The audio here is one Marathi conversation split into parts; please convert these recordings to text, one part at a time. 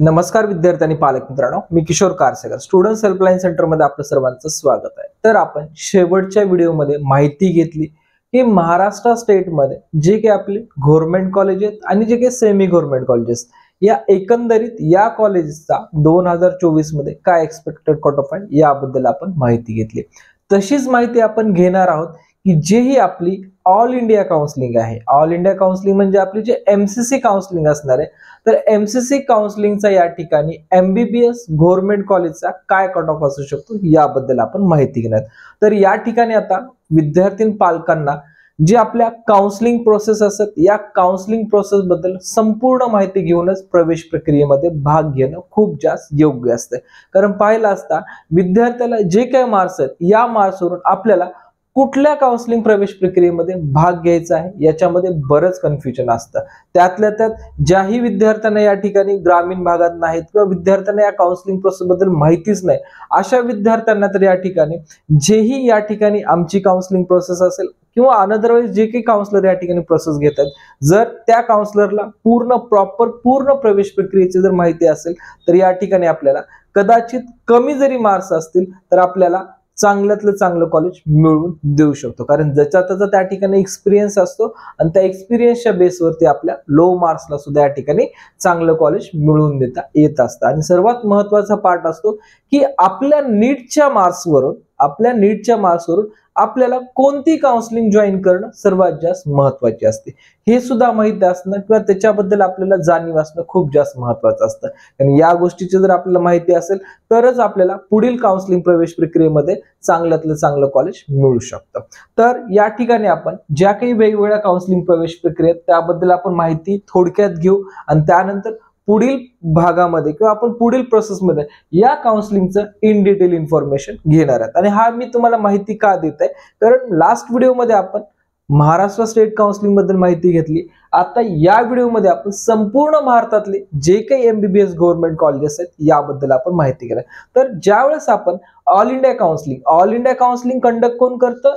नमस्कार विद्यार्थी आणि पालक मित्रांनो, मी किशोर कारसेकर स्टुडंट हेल्पलाईन सेंटर मध्ये आपलं सर्वांचं स्वागत आहे। तर आपण शेवटच्या व्हिडिओमध्ये माहिती घेतली की महाराष्ट्र स्टेट मध्ये जे काही आपले गव्हर्नमेंट कॉलेजेस आणि जे काही सेमी गव्हर्नमेंट कॉलेजेस या एकंदरीत या कॉलेजेसचा 2024 मध्ये काय एक्सपेक्टेड कट ऑफ आहे याबद्दल आपण माहिती घेतली। तशीच माहिती आपण घेणार आहोत की जेही आपली ऑल इंडिया काउन्सिलिंग आहे, ऑल इंडिया काउन्सिलिंग म्हणजे आपली जे एमसीसी काउन्सिलिंग असणार आहे, तर एमसीसी काउन्सिलिंगचा या ठिकाणी एमबीबीएस गव्हर्नमेंट कॉलेजचा काय कट ऑफ असू शकतो याबद्दल आपण माहिती घेणार। तर या ठिकाणी आता विद्यार्थी पालकांना जे आपल्या काउन्सिलिंग प्रोसेस असतात या काउन्सिलिंग प्रोसेस बद्दल संपूर्ण माहिती घेऊनच प्रवेश प्रक्रियेमध्ये भाग घेणं खूप जास्त योग्य असते। कारण पाहिलं असता विद्यार्थ्याला जे काही मार्क्स आहेत या मार्क्सवरून आपल्याला कुठल्या काउन्सिलिंग प्रवेश प्रक्रियेमध्ये भाग घ्यायचा आहे याच्यामध्ये बरंच कन्फ्युजन असतं। त्यातल्या त्यात ज्याही विद्यार्थ्यांना या ठिकाणी ग्रामीण भागात नाहीत किंवा विद्यार्थ्यांना या काउन्सिलिंग प्रोसेस बद्दल माहितीच नाही, अशा विद्यार्थ्यांना तर या ठिकाणी जेही या ठिकाणी आमची काउन्सिलिंग प्रोसेस असेल किंवा अनदरवाइज जे काही काउन्सिलर या ठिकाणी प्रोसेस घेतात, जर त्या काउन्सिलरला पूर्ण प्रवेश प्रक्रियेची जर माहिती असेल तर या ठिकाणी आपल्याला कदाचित कमी जरी मार्क्स असतील तर आपल्याला चांगल्यातलं चांगलं कॉलेज मिळवून देऊ शकतो। कारण ज्याचा त्याचा त्या ठिकाणी एक्सपिरियन्स असतो आणि त्या एक्सपिरियन्सच्या बेसवरती आपल्या लो मार्क्सला सुद्धा या ठिकाणी चांगलं कॉलेज मिळवून देता येत असतं। आणि सर्वात महत्त्वाचा पार्ट असतो की आपल्या नीटच्या मार्क्सवरून आपल्याला कोणती काउन्सिलिंग जॉईन करणं सर्वात जास्त महत्त्वाची असते हे सुद्धा माहिती असणं किंवा त्याच्याबद्दल आपल्याला जाणीव असणं खूप जास्त महत्त्वाचं असतं। आणि या गोष्टीची जर आपल्याला माहिती असेल तरच आपल्याला पुढील काउन्सिलिंग प्रवेश प्रक्रियेमध्ये चांगल्यातलं चांगलं कॉलेज मिळू शकतं। तर या ठिकाणी आपण ज्या काही वेगवेगळ्या काउन्सिलिंग प्रवेश प्रक्रियेत त्याबद्दल आपण माहिती थोडक्यात घेऊ आणि त्यानंतर पुढील भागामध्ये किंवा आपण पुढील प्रोसेसमध्ये या काउन्सिलिंगचं इन डिटेल इन्फॉर्मेशन घेणार आहोत। आणि हा मी तुम्हाला माहिती का देत आहे, कारण लास्ट व्हिडिओमध्ये आपण महाराष्ट्र स्टेट काउन्सिलिंग बद्दल माहिती घेतली। आता या व्हिडिओमध्ये आपण संपूर्ण भारतातले जे काही एमबीबीएस गव्हर्नमेंट कॉलेजेस आहेत याबद्दल आपण माहिती घेणार। तर ज्यावेळेस आपण ऑल इंडिया काउन्सिलिंग कंडक्ट कोण करतं?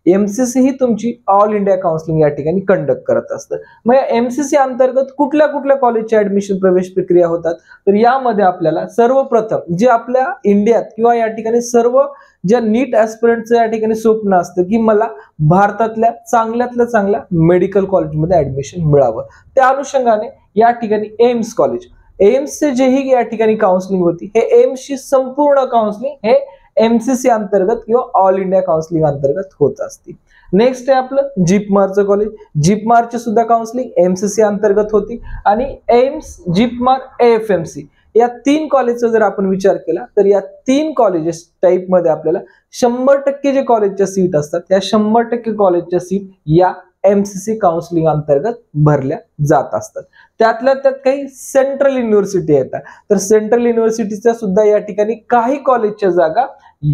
एमसीसी ही तुमची ऑल इंडिया काउन्सिलिंग या ठिकाणी कंडक्ट करत असतं। मग या एमसीसी अंतर्गत कुठल्या कुठल्या कॉलेजची ऍडमिशन प्रवेश प्रक्रिया होतात, तर यामध्ये आपल्याला सर्वप्रथम जे आपल्या इंडियात किंवा या ठिकाणी सर्व ज्या नीट ऍस्पिरंटचं या ठिकाणी स्वप्न असतं की मला भारतातल्या चांगल्यातल्या चांगल्या मेडिकल कॉलेजमध्ये ऍडमिशन मिळावं, त्या अनुषंगाने या ठिकाणी एम्सचे जेही या ठिकाणी काउन्सिलिंग होती, हे एम्सची संपूर्ण काउन्सिलिंग हे एमसीसी अंतर्गत किंवा ऑल इंडिया काउन्सिलिंग अंतर्गत होत असते। नेक्स्ट आहे आपलं जिपमारचं कॉलेज। जिपमारची सुद्धा काउन्सिलिंग एमसीसी अंतर्गत होती आणि एम्स, जिपमार, एएफएमसी या 3 कॉलेजचा जर आपण विचार केला तर या 3 कॉलेजेस टाइप मध्ये आपल्याला 100% जे कॉलेजच्या सीट असतात त्या 100% कॉलेजच्या सीट या एमसीसी काउन्सिलिंग अंतर्गत भरल्या जात असतात। त्यातल्या त्यात काही सेंट्रल युनिव्हर्सिटी येतात, तर सेंट्रल युनिव्हर्सिटीच्या सुद्धा या ठिकाणी काही कॉलेजच्या जागा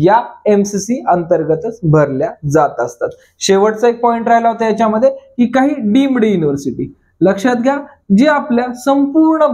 या एमसीसी अंतर्गतच भरल्या जात असतात। शेवटचा एक पॉइंट राहिला होता याच्यामध्ये की काही डीम्ड युनिव्हर्सिटी। लक्षात घ्या, जे आपल्या संपूर्ण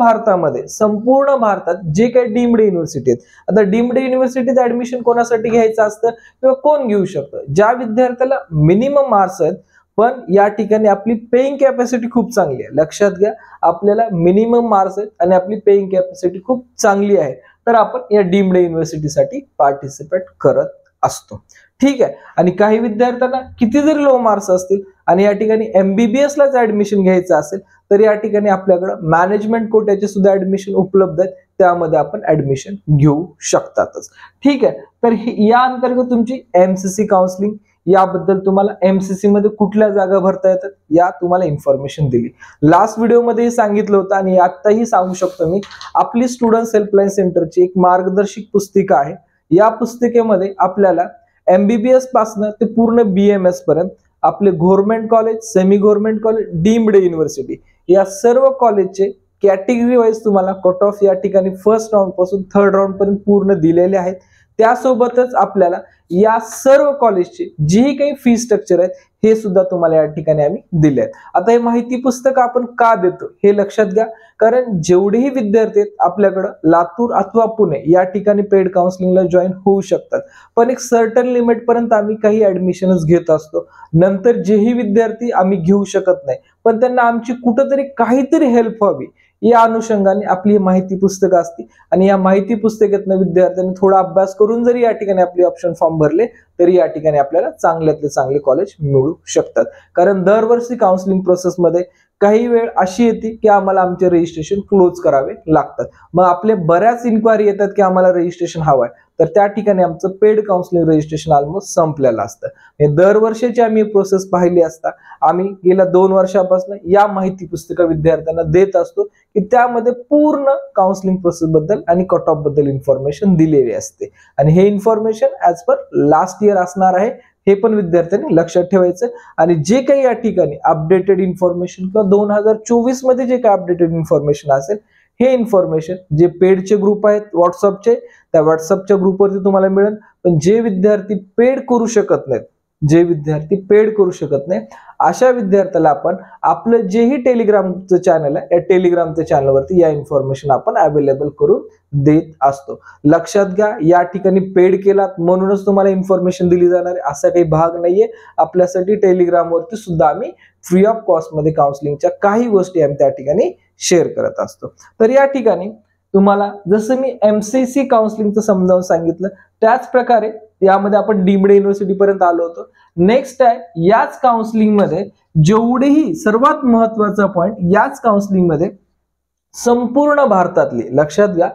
भारतात जे काही डीम्ड युनिव्हर्सिटी आहेत, आता डीम्ड युनिव्हर्सिटीत ऍडमिशन कोणासाठी घ्यायचं असतं किंवा कोण घेऊ शकतं? ज्या विद्यार्थ्याला मिनिमम मार्क्स आहेत पण या ठिकाणी आपली पेइंग कॅपॅसिटी खूप चांगली आहे। लक्षात घ्या, आपल्याला मिनिमम मार्क्स आहेत आणि आपली पेइंग कॅपॅसिटी खूप चांगली आहे, तर आपण या डीम्ड युनिव्हर्सिटीसाठी पार्टिसिपेट करत असतो। ठीक आहे। आणि काही विद्यार्थ्यांना किती जरी लो मार्क्स असतील आणि या ठिकाणी एमबीबीएस लाच ऍडमिशन घ्यायचं असेल तर या ठिकाणी आपल्याकडे मॅनेजमेंट कोट्याचे सुद्धा ऍडमिशन उपलब्ध आहेत, त्यामध्ये आपण ऍडमिशन घेऊ शकतातच। ठीक आहे। तर या अंतर्गत तुमची एमसीसी काउन्सिलिंग याबद्दल तुम्हाला एमसीसी मध्ये कुठल्या जागा भरता येतात या तुम्हाला इन्फॉर्मेशन दिली। लास्ट व्हिडिओमध्ये सांगितलं होतं आणि आताही सांगू शकतो मी, आपली स्टुडंट हेल्पलाईन सेंटरची एक मार्गदर्शक पुस्तिका आहे। या पुस्तिकेमध्ये आपल्याला एमबीबीएस पासून ते पूर्ण बीएमएस पर्यंत आपले government college, semi government college, deemed university या सर्व कॉलेजचे कॅटेगरी वाईज तुम्हाला कट ऑफ या ठिकाणी फर्स्ट राऊंड पासून थर्ड राऊंड पर्यंत पूर्ण दिलेले आहेत। त्यासोबतच आपल्याला या सर्व कॉलेजचे जी काही फी स्ट्रक्चर आहेत हे सुद्धा तुम्हाला या ठिकाणी आम्ही दिले आहेत। आता हे माहिती पुस्तक आपण का देतो हे लक्षात घ्या, कारण जेवढेही विद्यार्थी आहेत आपल्याकडे लातूर अथवा पुणे या ठिकाणी पेड काउन्सिलिंगला जॉईन होऊ शकतात, पण एक सर्टन लिमिट पर्यंत आम्ही काही ऍडमिशनच घेत असतो। नंतर जेही विद्यार्थी आम्ही घेऊ शकत नाही पण त्यांना आमची कुठेतरी काहीतरी हेल्प व्हावी या अनुषंगाने आपली माहिती पुस्तकं असते आणि या माहिती पुस्तकातून विद्यार्थ्यांनी थोडा अभ्यास करून जरी या ठिकाणी आपले ऑप्शन फॉर्म भरले तरी या ठिकाणी आपल्याला चांगल्यातले चांगले कॉलेज मिळू शकतात. कारण दरवर्षी काउन्सिलिंग प्रोसेसमध्ये काही वेळ अशी येते की आम्हाला आमचे रजिस्ट्रेशन क्लोज करावे लागतात. मग आपले बऱ्याच इन्क्वायरी येतात की आम्हाला रजिस्ट्रेशन हवं आहे, तर त्या ठिकाणी आमचं पेड काउन्सिलिंग रजिस्ट्रेशन ऑलमोस्ट संपलेलं असतं. हे दरवर्षीची आम्ही प्रोसेस पाहिली असता आम्ही गेल्या 2 वर्षापासून या माहिती पुस्तकं विद्यार्थ्यांना देत असतो की त्यामध्ये पूर्ण काउन्सिलिंग प्रोसेस बद्दल आणि कट ऑफ बद्दल इन्फॉर्मेशन दिलेली असते आणि हे information as per last year असणार आहे, हे पण विद्यार्थ्यांनी लक्षात ठेवायचं. आणि जे काही या ठिकाणी अपडेटेड इन्फॉर्मेशन किंवा 2024 मध्ये जे काही अपडेटेड इन्फॉर्मेशन असेल हे इन्फॉर्मेशन जे पेडचे ग्रुप आहेत व्हॉट्सअपचे त्या व्हॉट्सअपच्या ग्रुपवरती तुम्हाला मिळेल. पण जे विद्यार्थी पेड करू शकत नाहीत अशा विद्यार्थ्याला आपण आपलं जेही टेलिग्रामचं चॅनल आहे या टेलिग्रामच्या चॅनलवरती या इन्फॉर्मेशन आपण अवेलेबल करून देत असतो. लक्षात घ्या, या ठिकाणी पेड केलात म्हणूनच तुम्हाला इन्फॉर्मेशन दिली जाणार आहे असा काही भाग नाहीये. आपल्यासाठी टेलिग्रामवरती सुद्धा आम्ही फ्री ऑफ कॉस्ट मध्ये काउन्सिलिंगच्या काही गोष्टी आम्ही त्या ठिकाणी शेअर करत असतो. तर या ठिकाणी तुम्हाला जसं मी MCC काउन्सिलिंगचं समजावून सांगितलं त्याच प्रकारे यामध्ये आपण डीम्ड युनिव्हर्सिटी पर्यंत आलो होतो. नेक्स्ट आहे याच काउन्सिलिंग मध्ये जेवढेही सर्वात महत्वाचा पॉइंट याच काउन्सिलिंग मध्ये संपूर्ण भारतातले, लक्षात घ्या,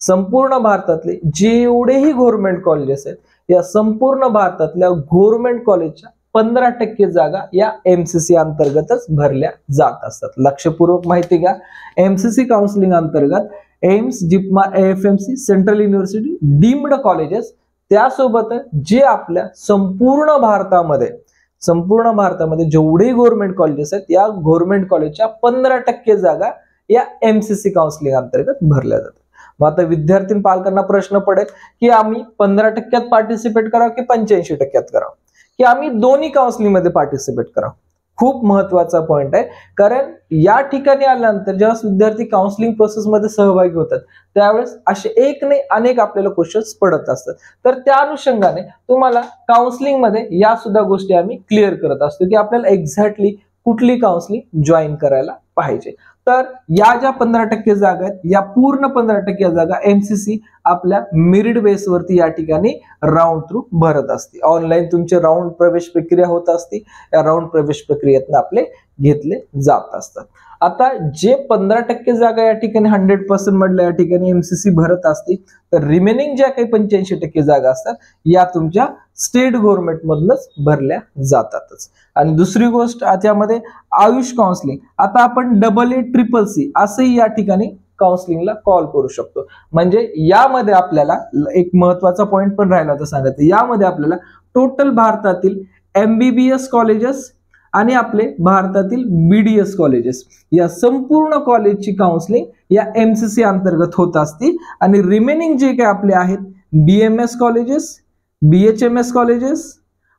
संपूर्ण भारतातले जेवढेही गव्हर्नमेंट कॉलेजेस आहेत या संपूर्ण भारतातल्या गव्हर्नमेंट कॉलेजच्या 15% जागा या MCC अंतर्गतच भरल्या जात असतात. लक्षपूर्वक माहिती घ्या. MCC काउन्सिलिंग अंतर्गत AIIMS, JIPMER, AFMC, central university, deemed colleges त्यासोबत जे आपल्या संपूर्ण भारतामध्ये जेवढे गव्हर्नमेंट कॉलेजेस आहेत या गव्हर्नमेंट कॉलेजच्या 15% जागा या MCC काउन्सिलिंग अंतर्गत भरल्या जातात. मग आता विद्यार्थी पालकांना प्रश्न पडेल की आम्ही 15% पार्टिसिपेट करावं की 85% करावं की आम्ही दोन्ही काउन्सिलिंग मध्ये पार्टिसिपेट करावं. खूप महत्वाचा पॉइंट आहे, कारण या ठिकाणी आल्यानंतर जेव्हा विद्यार्थी काउन्सिलिंग प्रोसेस मध्ये सहभागी होतात त्यावेळेस असे एक नाही अनेक आपल्याला क्वेश्चन्स पडत असतात. तर त्या अनुषंगाने तुम्हाला काउन्सिलिंग मध्ये या सुद्धा गोष्टी आम्ही क्लिअर करत असतो की आपल्याला एक्झॅक्टली कुठली काउन्सिलिंग जॉईन करायला पाहिजे. तर या ज्या 15% जागा आहेत या पूर्ण 15% जागा MCC आपल्या मेरिट बेसवरती या ठिकाणी राऊंड थ्रू भरत असते. ऑनलाईन तुमचे राऊंड प्रवेश प्रक्रिया होत असते, या राऊंड प्रवेश प्रक्रियेतून आपले घेतले जात असतात. आता जे 15% जागा या ठिकाणी 100% मधल्या या ठिकाणी MCC भरत असते, तर रिमेनिंग ज्या काही 85% जागा असतात या तुमच्या स्टेट गव्हर्नमेंट मधूनच भरल्या जातातच. आणि दुसरी गोष्ट त्यामध्ये आयुष काउन्सिलिंग, आता आपण AACCC असंही या ठिकाणी काउन्सिलिंगला कॉल करू शकतो. म्हणजे यामध्ये आपल्याला एक महत्वाचा पॉइंट पण राहिला तर सांगायचं, यामध्ये आपल्याला टोटल भारतातील MBBS कॉलेजेस आणि आपले भारतातील BDS कॉलेजेस या संपूर्ण कॉलेजची काउन्सिलिंग या MCC अंतर्गत होत असते. आणि रिमेनिंग जे काही आपले आहेत BMS कॉलेजेस, BHMS कॉलेजेस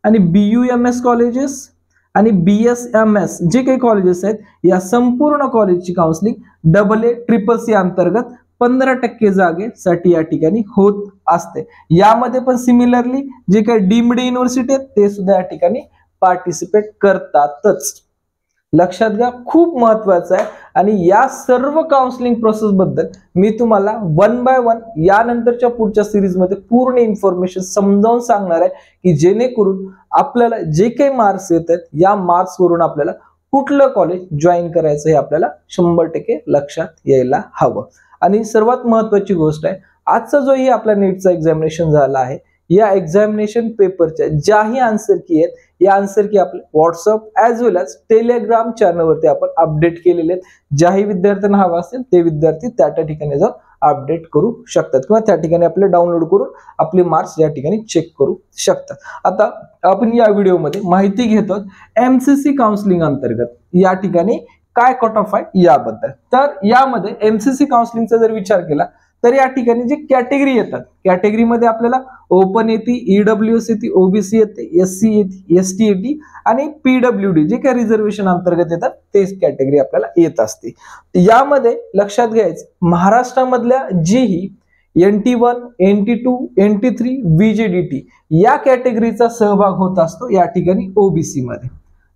आणि BUMS कॉलेजेस आणि BSMS जे काही कॉलेजेस आहेत या संपूर्ण कॉलेजची काउन्सिलिंग AACCC अंतर्गत 15% जागेसाठी या ठिकाणी होत असते. यामध्ये पण सिमिलरली जे काही डीम्ड युनिव्हर्सिटी आहेत ते सुद्धा या ठिकाणी पार्टिसिपेट करतातच. लक्षात घ्या, खूप महत्वाचं आहे. आणि या सर्व काउन्सिलिंग प्रोसेस बद्दल मी तुम्हाला 1 by 1 यानंतरच्या पुढच्या सिरीज मध्ये पूर्ण इन्फॉर्मेशन समजावून सांगणार आहे की जेणेकरून आपल्याला जे काही मार्क्स येत आहेत या मार्क्स वरून आपल्याला कुठलं कॉलेज जॉईन करायचं हे आपल्याला 100% लक्षात यायला हवं. आणि सर्वात महत्वाची गोष्ट आहे, आजचा जो ही आपला नीटचा एक्झामिनेशन झाला आहे या एक्झामिनेशन पेपरच्या ज्याही आन्सर की आहेत या आन्सर की आपल्या व्हॉट्सअप ऍज वेल एज टेलिग्राम चॅनलवरती आपण अपडेट केलेले आहेत. ज्याही विद्यार्थ्यांना हवा असेल ते विद्यार्थी त्या ठिकाणी जाऊन अपडेट करू शकतात किंवा त्या ठिकाणी आपले डाउनलोड करून आपले मार्क्स या ठिकाणी चेक करू शकतात. आता आपण या व्हिडिओमध्ये माहिती घेतो MCC काउन्सिलिंग अंतर्गत या ठिकाणी काय कट ऑफ आहे याबद्दल. तर यामध्ये MCC काउन्सिलिंगचा जर विचार केला तर या ठिकाणी जे कॅटेगरी येतात, कॅटेगरीमध्ये आपल्याला ओपन येते, EWS येते, OBC येते, SC येते, ST येते आणि PWD जे काही रिझर्वेशन अंतर्गत येतात तेच कॅटेगरी आपल्याला येत असते. यामध्ये लक्षात घ्यायचं महाराष्ट्रामधल्या जेही NT1, NT2, NT3, VJDT या कॅटेगरीचा सहभाग होत असतो या ठिकाणी OBC मध्ये.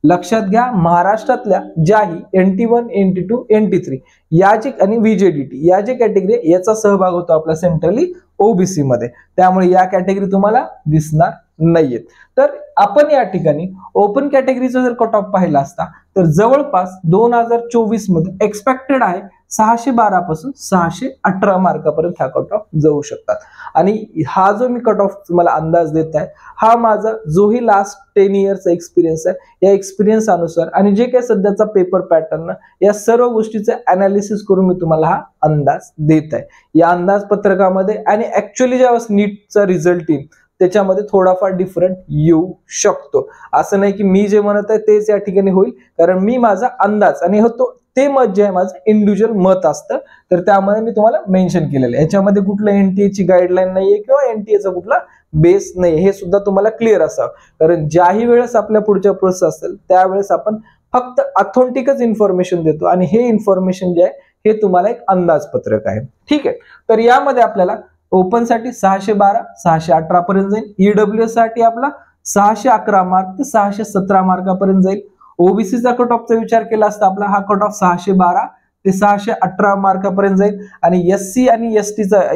लक्षात घ्या, महाराष्ट्रातल्या ज्याही NT1, NT2, NT3 या जे आणि VJDT या जे कॅटेगरी याचा सहभाग होतो आपला सेंट्रली ओबीसी मध्ये, त्यामुळे या कॅटेगरी तुम्हाला दिसणार नाहीयेत. तर आपण या ठिकाणी ओपन कॅटेगरीचा जर कट ऑफ पाहिला असता तर जवळपास 2024 मध्ये एक्सपेक्टेड आहे 612 पासून 618 मार्कापर्यंत हा कट ऑफ जाऊ शकतात. आणि हा जो मी कट ऑफ तुम्हाला अंदाज देत आहे हा माझा जोही लास्ट 10 इयर्सचा एक्सपिरियन्स आहे, या एक्सपिरियन्स अनुसार आणि जे काही सध्याचा पेपर पॅटर्न या सर्व गोष्टीचे अनालिसिस करून मी तुम्हाला हा अंदाज देत आहे. या अंदाजपत्रकामध्ये आणि ऍक्च्युअली ज्यावेळेस नीटचा रिझल्ट येईल त्याच्यामध्ये थोडाफार डिफरंट येऊ शकतो. असं नाही की मी जे म्हणत आहे तेच या ठिकाणी होईल, कारण मी माझा अंदाज आणि होतो ते मत जे आहे माझं इंडिव्हिज्युअल मत असतं, तर त्यामध्ये मी तुम्हाला मेन्शन केलेलं आहे. याच्यामध्ये कुठलं NTA ची गाईडलाईन नाहीये किंवा NTA चा कुठला बेस नाही, हे सुद्धा तुम्हाला क्लिअर असावं. कारण ज्याही वेळेस आपल्या पुढच्या प्रोसेस असेल त्यावेळेस आपण फक्त ऑथेंटिकच इन्फॉर्मेशन देतो आणि हे इन्फॉर्मेशन जे आहे हे तुम्हाला एक अंदाजपत्रक आहे. ठीक आहे, तर यामध्ये आपल्याला ओपन साठी 612 618 पर्यंत जाईल, EWS साठी आपला 611 मार्क ते 617 मार्कापर्यंत जाईल. ओबीसीचा कट ऑफचा विचार केला असता आपला हा कट ऑफ 612 ते 618 मार्कापर्यंत जाईल. आणि SC आणि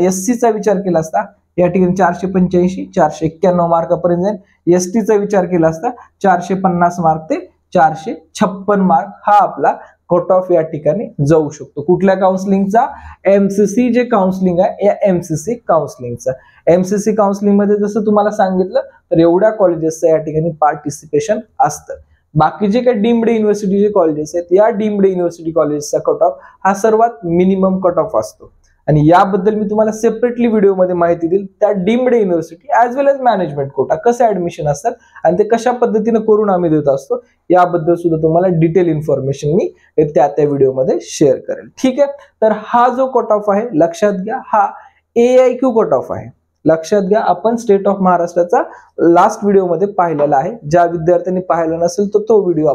SCचा विचार केला असता या ठिकाणी 485 491 मार्कापर्यंत जाईल. STचा विचार केला असता 450 मार्क ते 456 मार्क हा आपला कट ऑफ या ठिकाणी जाऊ शकतो. कुठल्या काउन्सिलिंगचा? MCC जे काउन्सिलिंग आहे या MCC काउन्सिलिंगचा. MCC काउन्सिलिंग मध्ये जसं तुम्हाला सांगितलं तर एवढ्या कॉलेजेसचं या ठिकाणी पार्टिसिपेशन असतं. बाकी जे काही डीम्ड युनिव्हर्सिटीचे कॉलेजेस आहेत या डीम्ड युनिव्हर्सिटी कॉलेजेसचा कट ऑफ हा सर्वात मिनिमम कट ऑफ असतो आणि याबद्दल मी तुम्हाला सेपरेटली व्हिडिओमध्ये माहिती देईल. त्या डीम्ड युनिव्हर्सिटी ऍज वेल एज मॅनेजमेंट कोटा कसे ऍडमिशन असतात आणि ते कशा पद्धतीने करून आम्ही देत असतो याबद्दल सुद्धा तुम्हाला डिटेल इन्फॉर्मेशन मी त्या व्हिडिओमध्ये शेअर करेल. ठीक आहे, तर हा जो कट ऑफ आहे लक्षात घ्या हा AIQ कट ऑफ आहे. लक्षात घ्या, आपण स्टेट ऑफ महाराष्ट्राचा लास्ट व्हिडिओमध्ये पाहिलेला आहे. ज्या विद्यार्थ्यांनी पाहिला नसेल तर तो व्हिडिओ